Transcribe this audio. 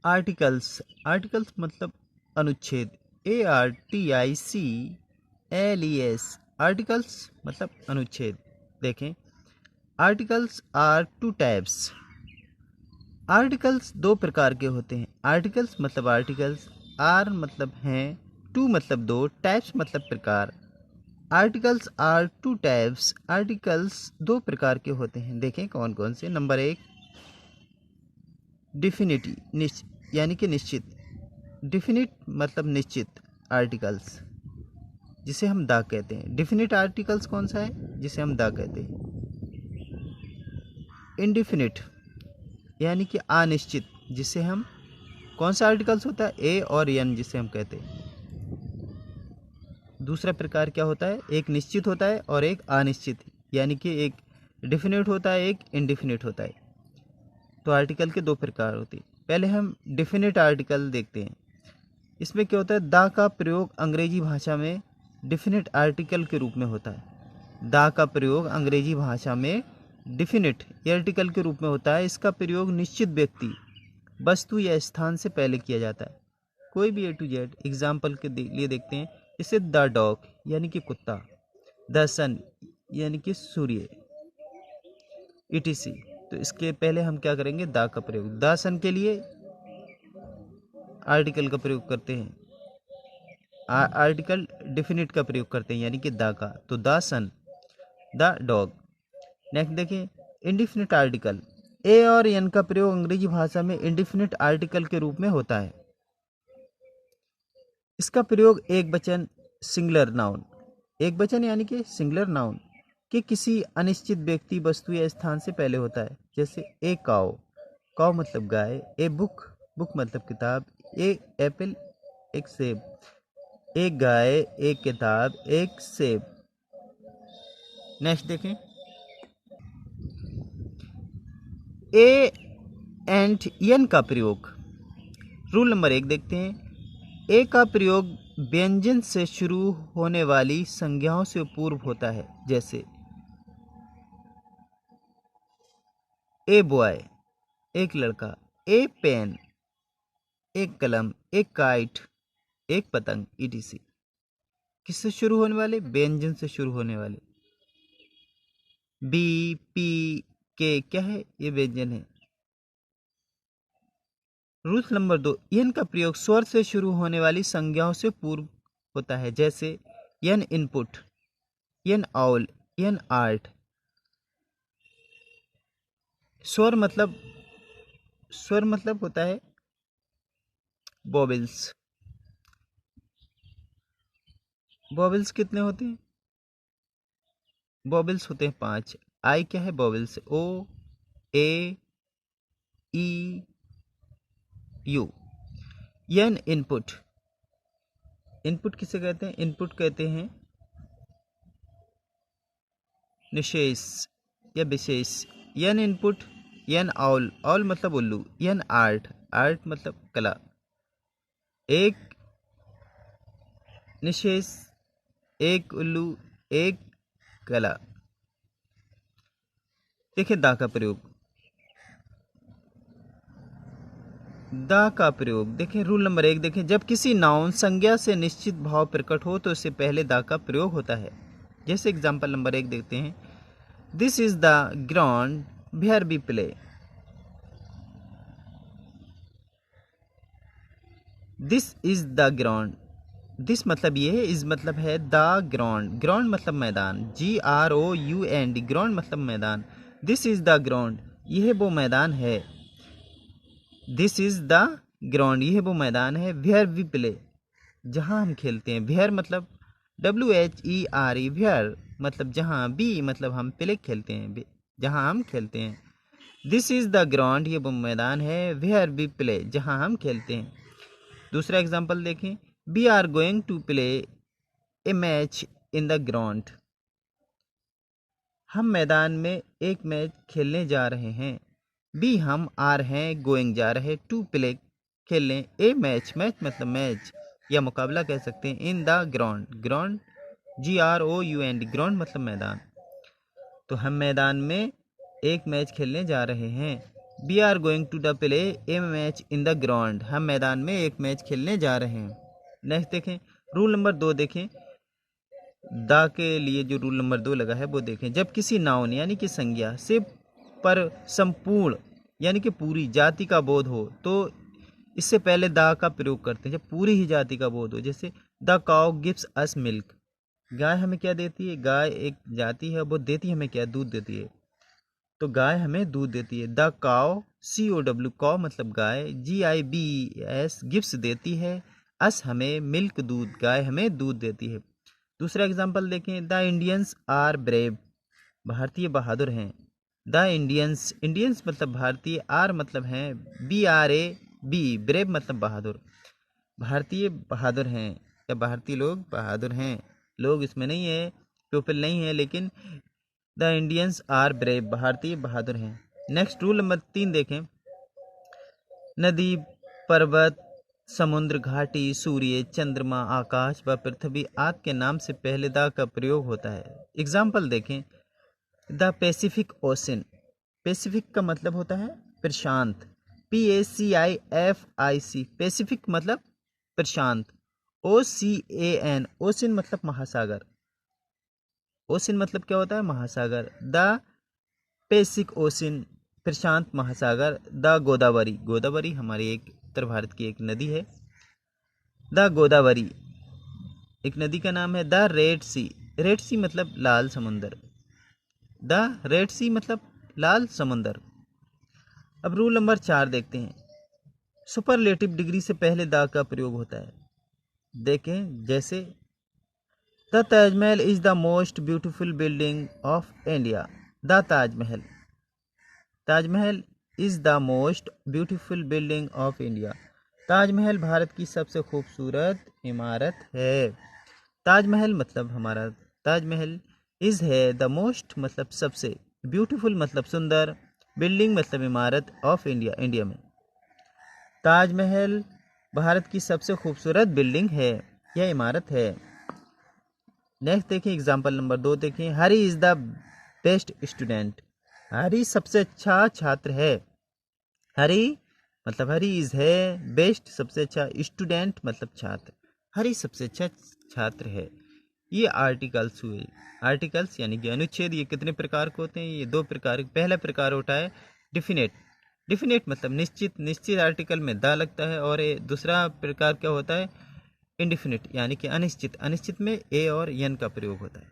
Articles, articles मतलब अनुच्छेद। ARTICLES, articles मतलब अनुच्छेद। देखें, articles are two types. Articles दो प्रकार के होते हैं। आर्टिकल्स मतलब आर्टिकल्स, आर मतलब हैं, टू मतलब दो, टाइप्स मतलब प्रकार। Articles are two types, articles दो प्रकार के होते हैं। देखें कौन कौन से। नंबर 1, डिफिनिटी, यानी कि निश्चित। डिफिनिट मतलब निश्चित आर्टिकल्स, जिसे हम द कहते हैं। डिफिनिट आर्टिकल्स कौन सा है, जिसे हम द कहते हैं। इनडिफिनिट यानी कि अनिश्चित, जिसे हम कौन सा आर्टिकल्स होता है, ए और एन, जिसे हम कहते हैं। दूसरा प्रकार क्या होता है, एक निश्चित होता है और एक अनिश्चित, यानी कि एक डिफिनिट होता है, एक इनडिफिनिट होता है। तो आर्टिकल के दो प्रकार होते हैं। पहले हम डिफिनिट आर्टिकल देखते हैं। इसमें क्या होता है, द का प्रयोग अंग्रेजी भाषा में डिफिनिट आर्टिकल के रूप में होता है। द का प्रयोग अंग्रेजी भाषा में डिफिनिट आर्टिकल के रूप में होता है। इसका प्रयोग निश्चित व्यक्ति, वस्तु या स्थान से पहले किया जाता है। कोई भी A to Z। एग्जाम्पल के लिए देखते हैं, जैसे द डॉग यानी कि कुत्ता, द सन यानी कि सूर्य, ETC। तो इसके पहले हम क्या करेंगे, द का प्रयोग। द सन के लिए आर्टिकल का प्रयोग करते हैं, आर्टिकल डिफिनिट का प्रयोग करते हैं, यानी कि द का। तो the sun, the dog. Next देखें, इंडिफिनिट आर्टिकल। ए और एन का प्रयोग अंग्रेजी भाषा में इंडिफिनिट आर्टिकल के रूप में होता है। इसका प्रयोग एक वचन सिंगुलर नाउन, एक वचन यानी कि सिंगुलर नाउन के किसी अनिश्चित व्यक्ति, वस्तु या स्थान से पहले होता है। जैसे ए काओ, काओ मतलब गाय। ए बुक, बुक मतलब किताब। ए एप्पल, एक सेब। एक गाय, एक किताब, एक सेब। नेक्स्ट देखें, ए एंड एन का प्रयोग। रूल नंबर 1 देखते हैं। ए का प्रयोग व्यंजन से शुरू होने वाली संज्ञाओं से पूर्व होता है। जैसे ए बॉय, एक लड़का। ए पेन, एक कलम। एक काइट, एक पतंग, ETC। किससे शुरू होने वाले, व्यंजन से शुरू होने वाले। बी, पी, के क्या है, ये व्यंजन है। रूल नंबर 2, एन का प्रयोग स्वर से शुरू होने वाली संज्ञाओं से पूर्व होता है। जैसे N input, an owl, an art. स्वर मतलब होता है वोवेल्स। वोवेल्स कितने होते हैं, वोवेल्स होते हैं 5। आई क्या है, vowels. O, A, E, U. An input, input किसे कहते हैं, इनपुट कहते हैं निशेष या विशेष। An input, an owl, owl मतलब उल्लू। एन आर्ट, आर्ट मतलब कला। एक निशेष, एक उल्लू, एक कला। देखिए दा का प्रयोग। दा का प्रयोग देखें, रूल नंबर 1 देखें, जब किसी नाउन संज्ञा से निश्चित भाव प्रकट हो तो इससे पहले दा का प्रयोग होता है। जैसे एग्जांपल नंबर 1 देखते हैं, this is the ground where we play. This is the ground, this मतलब ये है, इज मतलब है द ग्राउंड, ग्राउंड मतलब मैदान। GROUND, ग्राउंड मतलब मैदान। दिस इज द ग्राउंड, यह वो मैदान है। दिस इज द ग्राउंड, यह वो मैदान है। वेयर वी प्ले, जहाँ हम खेलते हैं। वेयर मतलब WHERE, वेयर मतलब जहाँ। बी मतलब हम प्ले खेलते हैं, जहाँ हम खेलते हैं। दिस इज द ग्राउंड, ये वो मैदान है। वेयर वी प्ले, जहाँ हम खेलते हैं। दूसरा एग्जाम्पल देखें, we are going to play a match in the ground. हम मैदान में एक मैच खेलने जा रहे हैं। बी हम आर हैं, गोइंग जा रहे, टू प्ले खेलने, ए मैच, मैच मतलब मैच या मुकाबला कह सकते हैं। इन the ground, ground GROUND, ground मतलब मैदान। तो हम मैदान में एक मैच खेलने जा रहे हैं। We are going to the play a match in the ground, हम मैदान में एक मैच खेलने जा रहे हैं। नेक्स्ट देखें, रूल नंबर 2 देखें, दा के लिए जो रूल नंबर 2 लगा है वो देखें। जब किसी नाउन यानी कि संज्ञा से पर संपूर्ण यानी कि पूरी जाति का बोध हो तो इससे पहले दा का प्रयोग करते हैं। जब पूरी ही जाति का बोध हो, जैसे the cow gives us milk, गाय हमें क्या देती है, गाय एक जाति है, वो देती है हमें क्या, दूध देती है, तो गाय हमें दूध देती है। द काउ COW काउ मतलब गाय, GIBS गिव्स देती है, अस हमें मिल्क दूध, गाय हमें दूध देती है। दूसरा एग्जाम्पल देखें, द इंडियंस आर ब्रेव, भारतीय बहादुर हैं। द इंडियंस, इंडियंस मतलब भारतीय, आर मतलब हैं, BRAB ब्रेव मतलब बहादुर, भारतीय बहादुर हैं या भारतीय लोग बहादुर हैं। लोग इसमें नहीं है, पीपल नहीं है, लेकिन द इंडियंस आर ब्रेव, भारतीय बहादुर हैं। नेक्स्ट रूल नंबर 3 देखें, नदी, पर्वत, समुद्र, घाटी, सूर्य, चंद्रमा, आकाश व पृथ्वी आदि के नाम से पहले द का प्रयोग होता है। एग्जाम्पल देखें, द पैसिफिक ओशन, पैसिफिक का मतलब होता है प्रशांत, PACIFIC, पैसिफिक मतलब प्रशांत, OCAN ओशन मतलब महासागर, ओशन मतलब क्या होता है, महासागर। द पैसिफिक ओशन प्रशांत महासागर। द गोदावरी, गोदावरी हमारी एक उत्तर भारत की एक नदी है, द गोदावरी एक नदी का नाम है। द रेड सी, रेड सी मतलब लाल समुंदर, द रेड सी मतलब लाल समुंदर। अब रूल नंबर 4 देखते हैं, सुपरलेटिव डिग्री से पहले द का प्रयोग होता है। देखें, जैसे the Taj Mahal is the most beautiful building of India, the Taj Mahal, Taj Mahal is the most beautiful building of India, Taj Mahal Bharat की सबसे खूबसूरत इमारत है। ताजमहल मतलब हमारा ताजमहल, इज है, द मोस्ट मतलब सबसे, ब्यूटीफुल मतलब सुंदर, बिल्डिंग मतलब इमारत, ऑफ इंडिया इंडिया में। ताजमहल भारत की सबसे खूबसूरत बिल्डिंग है या इमारत है। नेक्स्ट देखें, एग्जाम्पल नंबर 2 देखें, हरी इज द बेस्ट स्टूडेंट, हरी सबसे अच्छा छात्र है। हरी मतलब हरी इज है, बेस्ट सबसे अच्छा, स्टूडेंट मतलब छात्र, हरी सबसे अच्छा छात्र है। ये आर्टिकल्स हुए, आर्टिकल्स यानी कि अनुच्छेद। ये कितने प्रकार के होते हैं, ये 2 प्रकार। पहला प्रकार होता है डिफिनेट, डिफिनेट मतलब निश्चित, निश्चित आर्टिकल में द लगता है। और दूसरा प्रकार क्या होता है, इंडिफिनिट यानी कि अनिश्चित, अनिश्चित में ए और एन का प्रयोग होता है।